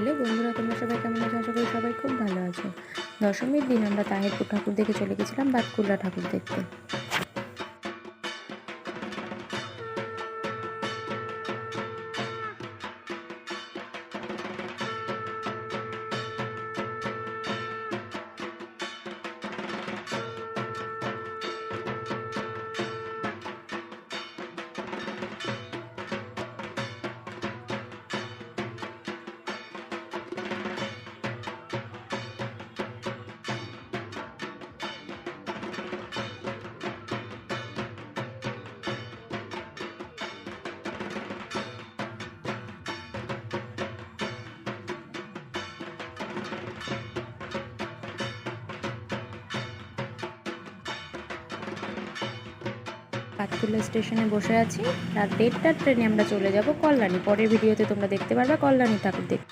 Hello বন্ধুরা, তোমরা সবাই কেমন আছো? আশা করি সবাই খুব ভালো আছো। দশমীর দিন আমরা তাহিরপুর ঠাকুর দেখে চলে গেছিলাম বাতকুল্লা ঠাকুর দেখতে। বাতকুল্লা স্টেশনে বসে আছি। রাত 1:30টার ট্রেনে আমরা চলে যাব কল্যাণী। পরের ভিডিওতে তোমরা দেখতে পারবে কল্যাণী ঠাকুর দেখতে।